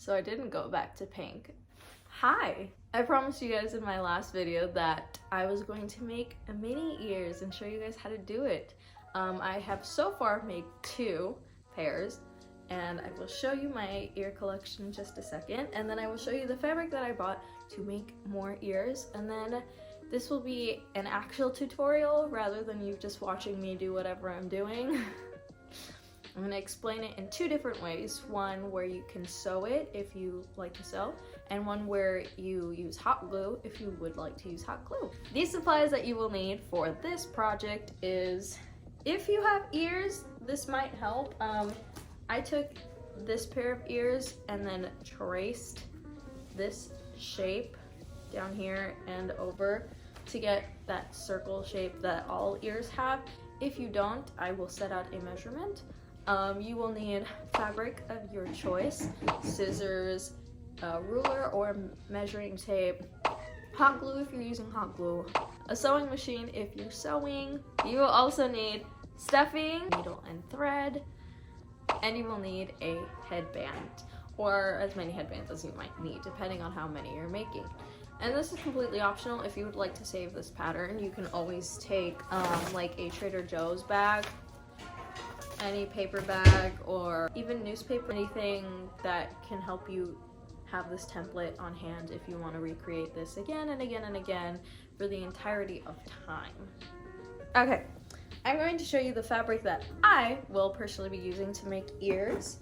so I didn't go back to pink. Hi! I promised you guys in my last video that I was going to make a mini ears and show you guys how to do it. I have so far made 2 pairs, and I will show you my ear collection in just a second, and then I will show you the fabric that I bought to make more ears, and then this will be an actual tutorial rather than you just watching me do whatever I'm doing. I'm going to explain it in 2 different ways. One where you can sew it if you like to sew, and one where you use hot glue if you would like to use hot glue. These supplies that you will need for this project is, if you have ears, this might help. I took this pair of ears and then traced this shape down here and over to get that circle shape that all ears have. If you don't, I will set out a measurement. You will need fabric of your choice, scissors, a ruler or measuring tape, hot glue if you're using hot glue, a sewing machine if you're sewing. You will also need stuffing, needle and thread, and you will need a headband, or as many headbands as you might need, depending on how many you're making. And this is completely optional. If you would like to save this pattern, you can always take like a Trader Joe's bag, any paper bag, or even newspaper, anything that can help you have this template on hand if you want to recreate this again and again and again for the entirety of time. Okay, I'm going to show you the fabric that I will personally be using to make ears.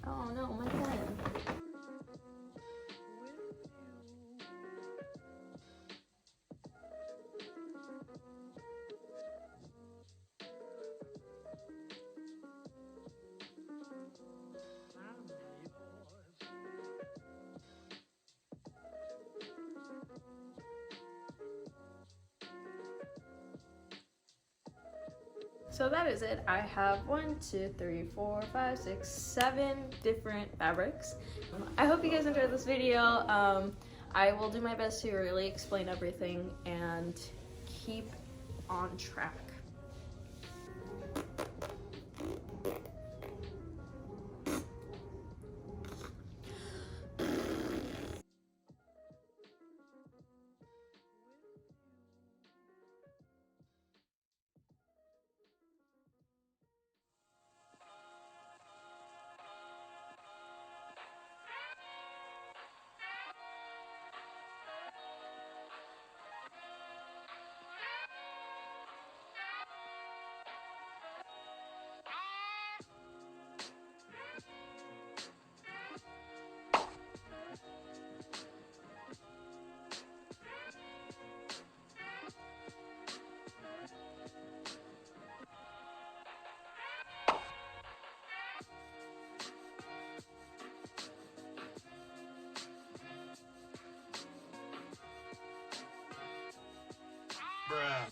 Oh no, my pen. So that is it. I have 1, 2, 3, 4, 5, 6, 7 different fabrics. I hope you guys enjoyed this video. I will do my best to really explain everything and keep on track. Bruh.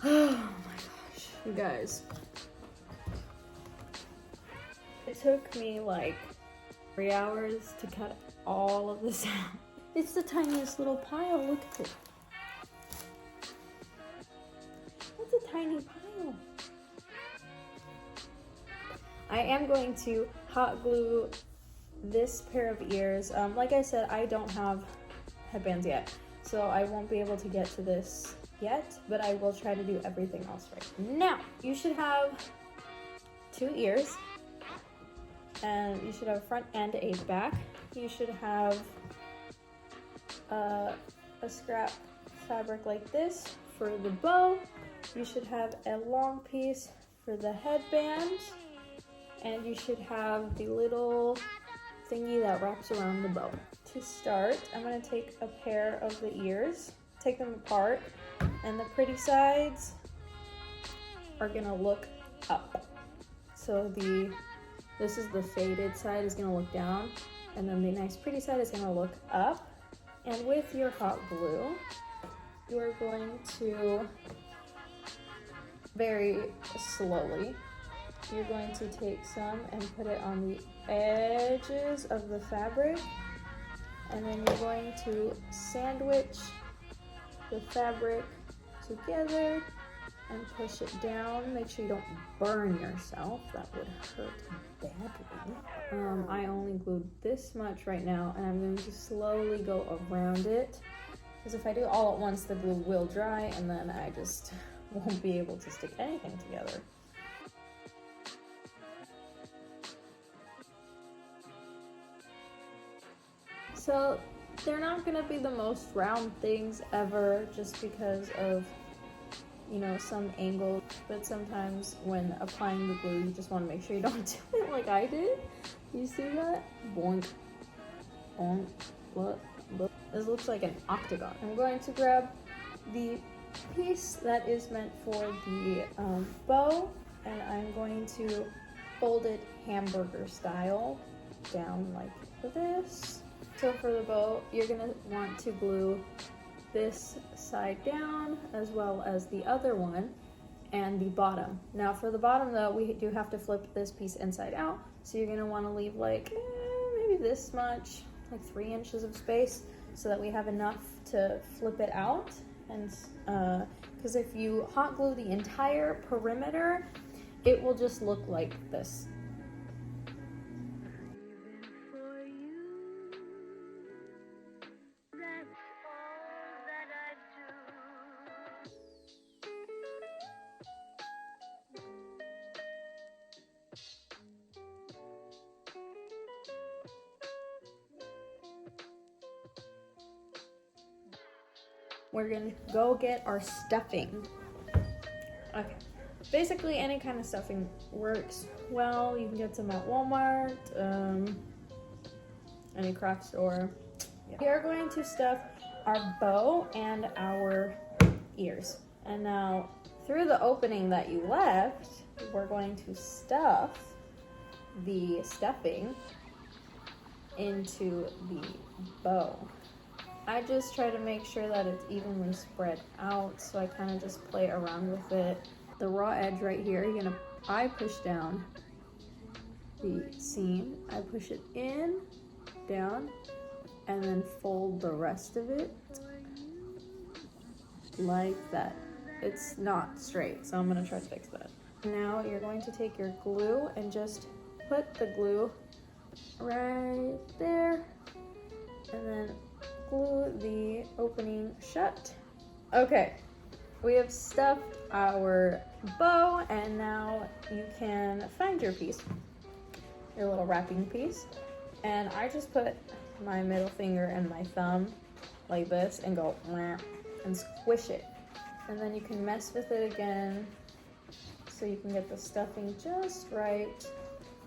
Oh my gosh, you guys. It took me like 3 hours to cut all of this out. It's the tiniest little pile, look at it. It's a tiny pile. I am going to hot glue this pair of ears. Like I said, I don't have headbands yet, so I won't be able to get to this yet, but I will try to do everything else right now. You should have 2 ears, and you should have a front and a back. You should have a scrap fabric like this for the bow. You should have a long piece for the headband, and you should have the little thingy that wraps around the bow. To start, I'm going to take a pair of the ears, take them apart, and the pretty sides are going to look up. So the This is the faded side is gonna look down, and then the nice pretty side is gonna look up. And with your hot glue, you're going to very slowly, you're going to take some and put it on the edges of the fabric, and then you're going to sandwich the fabric together and push it down. Make sure you don't burn yourself, that would hurt badly. I only glued this much right now, and I'm going to slowly go around it, because if I do all at once, the glue will dry, and then I just won't be able to stick anything together. So they're not gonna be the most round things ever, just because of, you know, some angle, but sometimes when applying the glue, you just want to make sure you don't do it like I did. You see that? Boink, boink, look, look. This looks like an octagon. I'm going to grab the piece that is meant for the bow, and I'm going to fold it hamburger style down like this. So for the bow, you're gonna want to glue this side down as well as the other one and the bottom. Now for the bottom though, we do have to flip this piece inside out. So you're gonna wanna leave like maybe this much, like 3 inches of space, so that we have enough to flip it out. And because if you hot glue the entire perimeter, it will just look like this. We're gonna go get our stuffing. Okay, basically any kind of stuffing works well. You can get some at Walmart, any craft store. Yeah. We are going to stuff our bow and our ears. And now through the opening that you left, we're going to stuff the stuffing into the bow. I just try to make sure that it's evenly spread out, so I kind of just play around with it. The raw edge right here, I push down the seam, I push it in, down, and then fold the rest of it like that. It's not straight, so I'm gonna try to fix that. Now you're going to take your glue and just put the glue right there, and then glue the opening shut. Okay, we have stuffed our bow, and now you can find your piece, your little wrapping piece. And I just put my middle finger and my thumb like this and go and squish it. And then you can mess with it again so you can get the stuffing just right. It's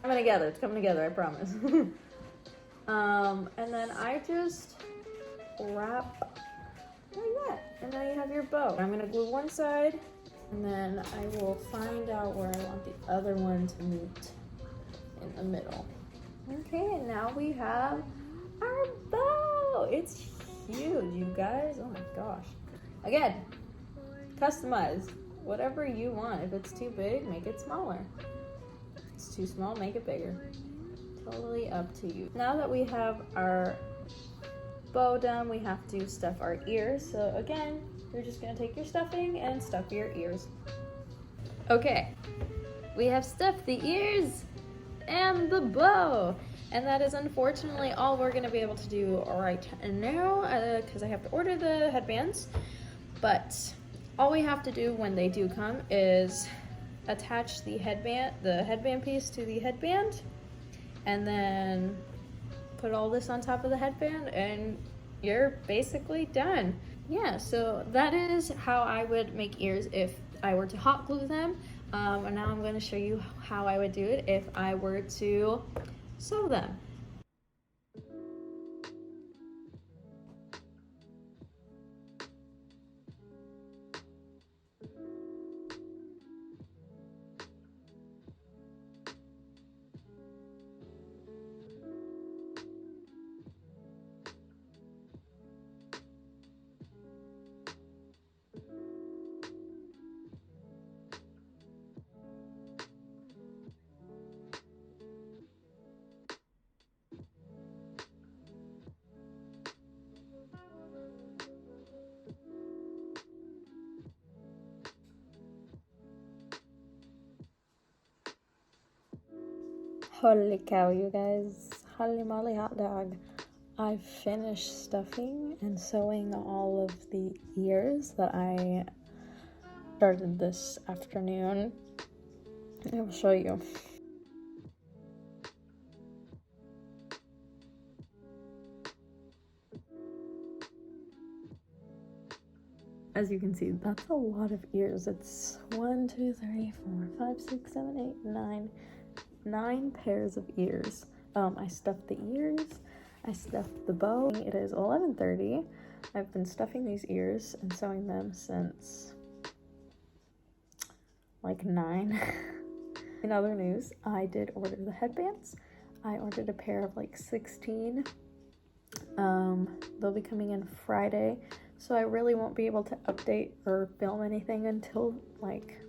coming together, I promise. And then I just wrap like that, and now you have your bow. I'm gonna glue one side, and then I will find out where I want the other one to meet in the middle. Okay, and now we have our bow. It's huge, you guys. Oh my gosh. Again, customize whatever you want. If it's too big, make it smaller. If it's too small, make it bigger. Totally up to you. Now that we have our bow done, we have to stuff our ears. So again, you're just gonna take your stuffing and stuff your ears. Okay, we have stuffed the ears and the bow, and that is unfortunately all we're gonna be able to do right now, because I have to order the headbands. But all we have to do when they do come is attach the headband piece to the headband, and then put all this on top of the headband, and you're basically done. Yeah, so that is how I would make ears if I were to hot glue them. And now I'm going to show you how I would do it if I were to sew them. Holy cow, you guys. Holy moly hot dog. I finished stuffing and sewing all of the ears that I started this afternoon. I will show you. As you can see, that's a lot of ears. It's 1, 2, 3, 4, 5, 6, 7, 8, 9 pairs of ears. I stuffed the ears. I stuffed the bow. It is 11:30. I've been stuffing these ears and sewing them since like 9. In other news, I did order the headbands. I ordered a pair of like 16. They'll be coming in Friday, so I really won't be able to update or film anything until like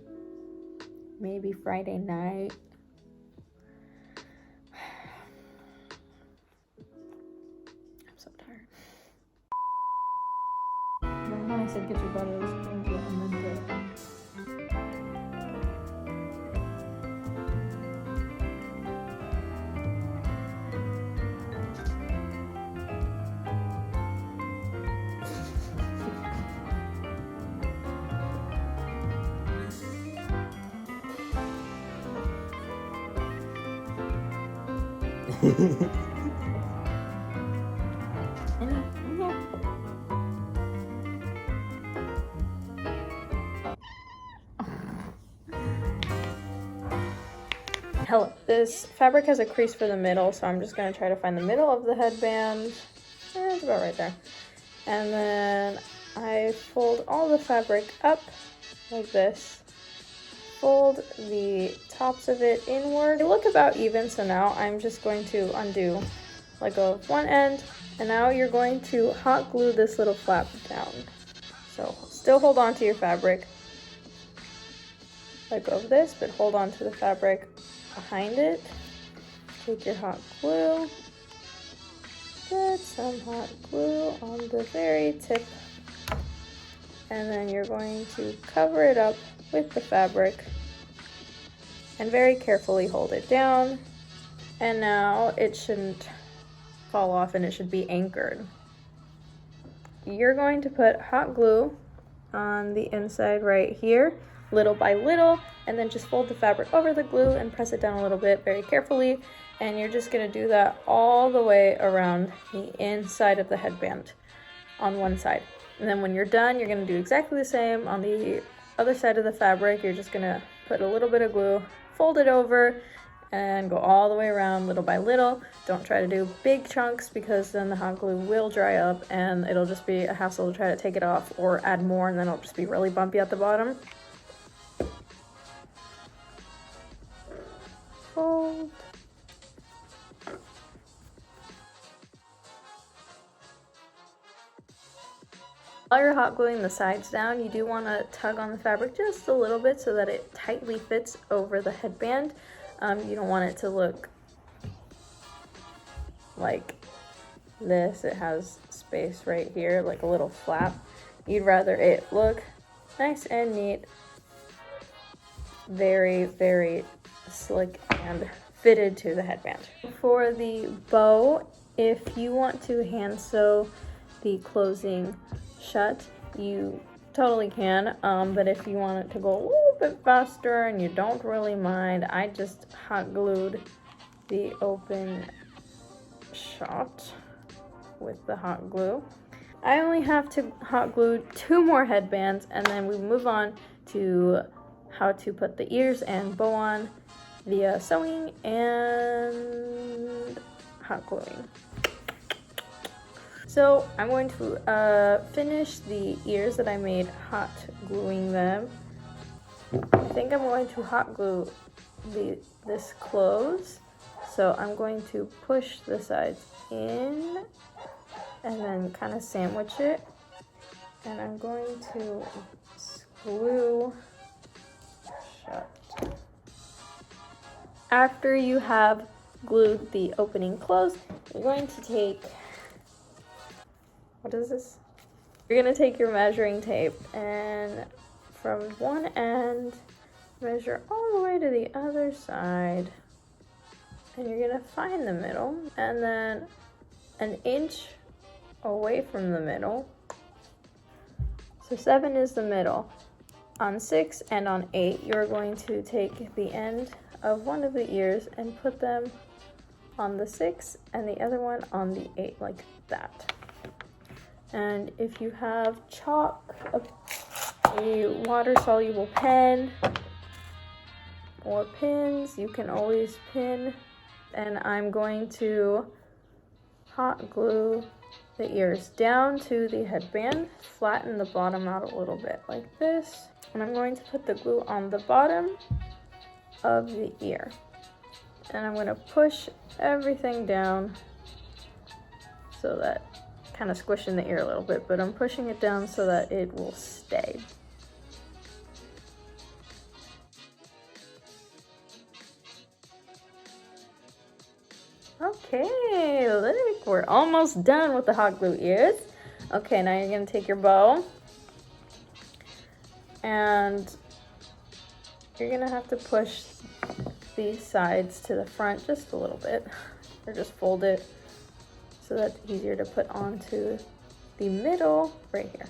maybe Friday night. I'm so tired. Remember when I said get your butt out of the screen? Yeah, and then do it. Hello. This fabric has a crease for the middle, so I'm just going to try to find the middle of the headband. It's about right there. And then I fold all the fabric up like this. Fold the tops of it inward. They look about even, so now I'm just going to undo, let go of one end, and now you're going to hot glue this little flap down. So still hold on to your fabric. Let go of this, but hold on to the fabric behind it. Take your hot glue, get some hot glue on the very tip, and then you're going to cover it up with the fabric and very carefully hold it down. And now it shouldn't fall off and it should be anchored. You're going to put hot glue on the inside right here, little by little, and then just fold the fabric over the glue and press it down a little bit very carefully. And you're just going to do that all the way around the inside of the headband on one side. And then when you're done, you're going to do exactly the same on the other side of the fabric. You're just going to put a little bit of glue, fold it over, and go all the way around little by little. Don't try to do big chunks because then the hot glue will dry up and it'll just be a hassle to try to take it off or add more, and then it'll just be really bumpy at the bottom. Fold. While you're hot gluing the sides down, you do want to tug on the fabric just a little bit so that it tightly fits over the headband. You don't want it to look like this. It has space right here, like a little flap. You'd rather it look nice and neat, very, very slick and fitted to the headband. For the bow, if you want to hand sew the closing shut, you totally can, but if you want it to go a little bit faster and you don't really mind, I just hot glued the open shot with the hot glue. I only have to hot glue 2 more headbands, and then we move on to how to put the ears and bow on via sewing and hot gluing. So I'm going to finish the ears that I made hot gluing them. I think I'm going to hot glue this close. So I'm going to push the sides in and then kind of sandwich it. And I'm going to glue shut. After you have glued the opening closed, you're going to take, what is this? You're gonna take your measuring tape and from one end, measure all the way to the other side And you're gonna find the middle, and then an inch away from the middle. So 7 is the middle. On 6 and on 8, you're going to take the end of one of the ears and put them on the 6 and the other one on the 8, like that. And if you have chalk, a water-soluble pen, or pins, you can always pin. And I'm going to hot glue the ears down to the headband, flatten the bottom out a little bit like this, and I'm going to put the glue on the bottom of the ear. And I'm going to push everything down so that, kind of squishing the ear a little bit, but I'm pushing it down so that it will stay. Okay, look, we're almost done with the hot glue ears. Okay, now you're gonna take your bow and you're gonna have to push these sides to the front just a little bit, or just fold it so that's easier to put onto the middle right here.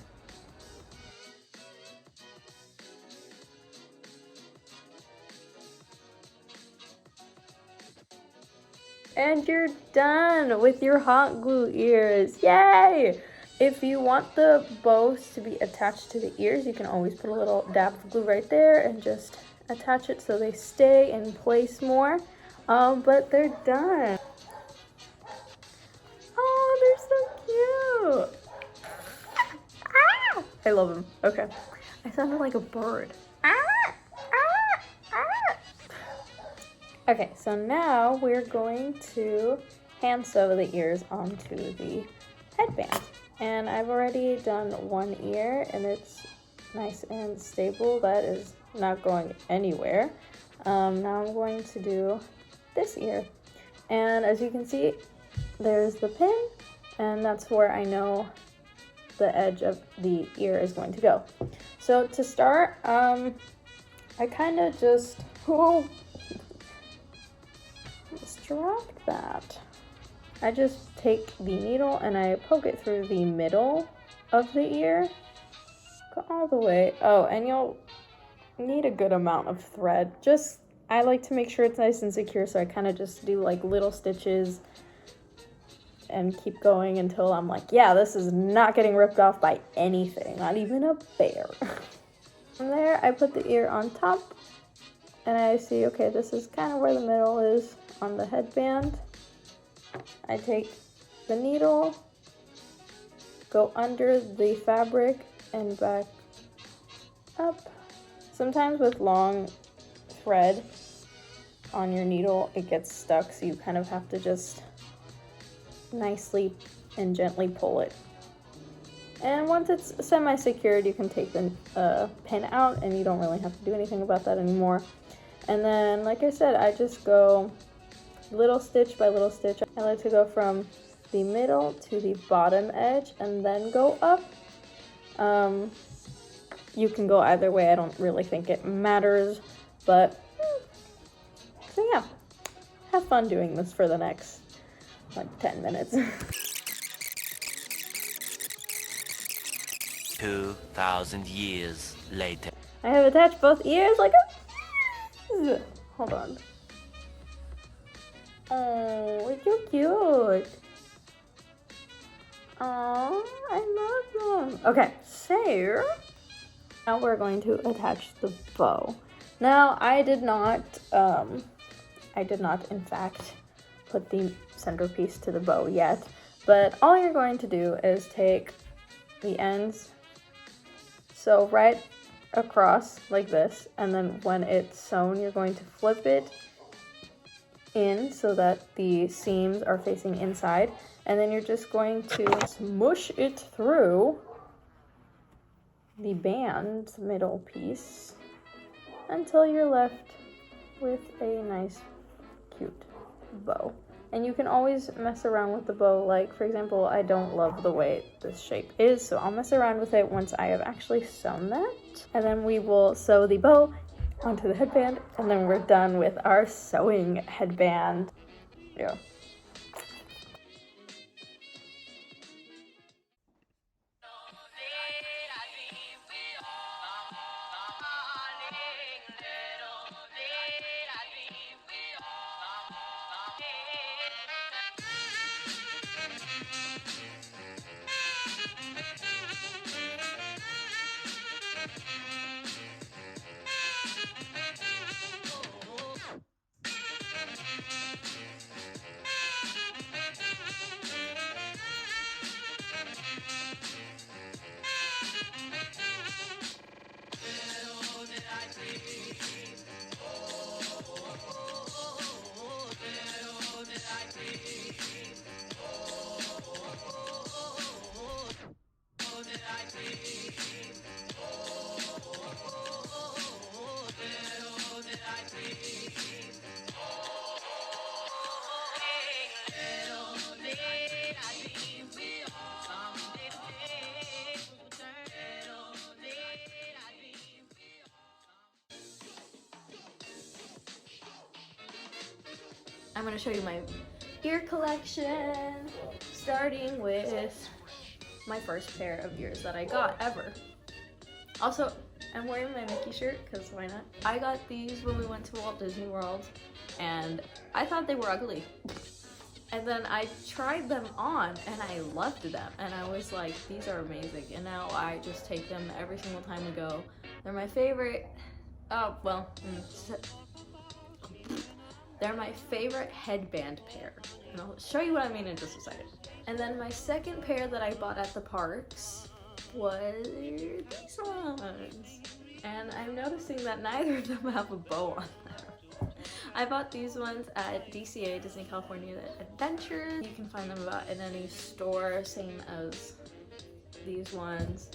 And you're done with your hot glue ears. Yay! If you want the bows to be attached to the ears, you can always put a little dab of glue right there and just attach it so they stay in place more. But they're done. Oh, they're so cute. Ah! I love them. Okay. I sounded like a bird. Okay, so now we're going to hand sew the ears onto the headband. And I've already done one ear and it's nice and stable. That is not going anywhere. Now I'm going to do this ear. And as you can see, there's the pin, and that's where I know the edge of the ear is going to go. So to start, I kind of just, dropped that. I just take the needle and I poke it through the middle of the ear. Go all the way. Oh, and you'll need a good amount of thread. I like to make sure it's nice and secure, so I kind of just do like little stitches and keep going until I'm like, yeah, this is not getting ripped off by anything, not even a bear. From there, I put the ear on top and I see, okay, this is kind of where the middle is on the headband. I take the needle, go under the fabric and back up. Sometimes with long thread on your needle, it gets stuck, so you kind of have to just nicely and gently pull it. And once it's semi-secured, you can take the pin out and you don't really have to do anything about that anymore. And then, like I said, I just go little stitch by little stitch. I like to go from the middle to the bottom edge and then go up. You can go either way. I don't really think it matters, but so yeah, have fun doing this for the next like 10 minutes. 2,000 years later. I have attached both ears like a... Hold on. Oh, it's so cute. Oh, I love them. Okay, so now we're going to attach the bow. Now, I did not in fact put the centerpiece to the bow yet, but all you're going to do is take the ends, sew right across like this, and then when it's sewn, you're going to flip it in so that the seams are facing inside, and then you're just going to smush it through the band middle piece until you're left with a nice cute bow. And you can always mess around with the bow. Like, for example, I don't love the way this shape is, so I'll mess around with it once I have actually sewn that. And then we will sew the bow onto the headband, and then we're done with our sewing headband. Yeah. I'm gonna show you my ear collection, starting with my first pair of ears that I got ever. Also, I'm wearing my Mickey shirt because why not? I got these when we went to Walt Disney World and I thought they were ugly. And then I tried them on and I loved them and I was like, these are amazing. And now I just take them every single time we go. They're my favorite. Oh, well, they're my favorite headband pair. And I'll show you what I mean in just a second. And then my second pair that I bought at the parks was these ones. And I'm noticing that neither of them have a bow on them. I bought these ones at DCA, Disney California Adventures. You can find them about in any store, same as these ones.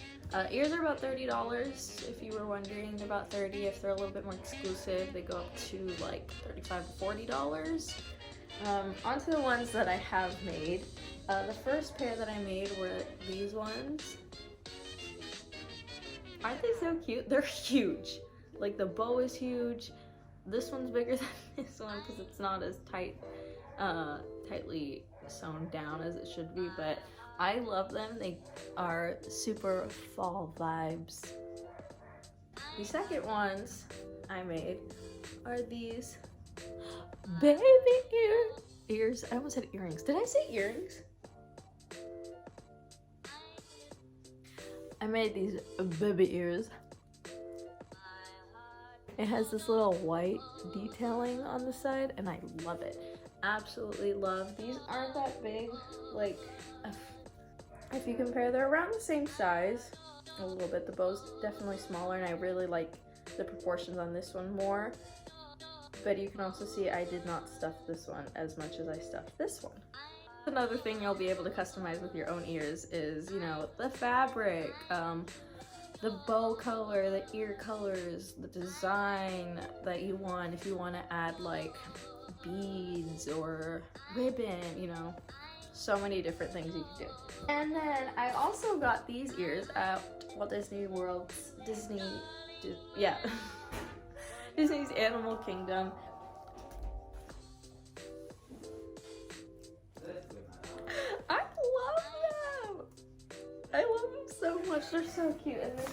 Ears are about $30 if you were wondering. They're about $30 if they're a little bit more exclusive. They go up to like $35 to $40. Onto the ones that I have made. The first pair that I made were these ones. Aren't they so cute? They're huge. Like the bow is huge. This one's bigger than this one because it's not as tightly sewn down as it should be, but I love them. They are super fall vibes. The second ones I made are these baby ears. I almost said earrings. Did I say earrings? I made these baby ears. It has this little white detailing on the side and I love it. Absolutely love. These aren't that big. Like, if you compare, they're around the same size. A little bit. The bow's definitely smaller and I really like the proportions on this one more. But you can also see I did not stuff this one as much as I stuffed this one. Another thing you'll be able to customize with your own ears is, you know, the fabric, the bow color, the ear colors, the design that you want. If you want to add like beads or ribbon, you know, so many different things you can do. And then I also got these ears at Walt Disney World's Disney's Animal Kingdom. I love them! I love them so much, they're so cute, and they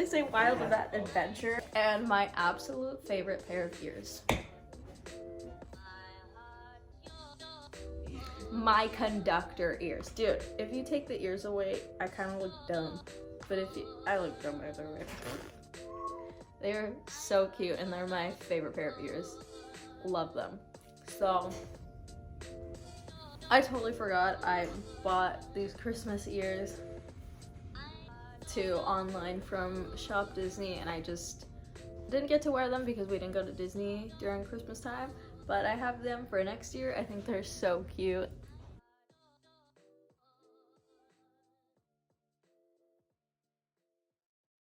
say Wild Adventure, and my absolute favorite pair of ears. My conductor ears. Dude, if you take the ears away, I kind of look dumb. But I look dumb either way. They are so cute and they're my favorite pair of ears. Love them. So, I totally forgot I bought these Christmas ears online from Shop Disney and I just didn't get to wear them because we didn't go to Disney during Christmas time. But I have them for next year. I think they're so cute.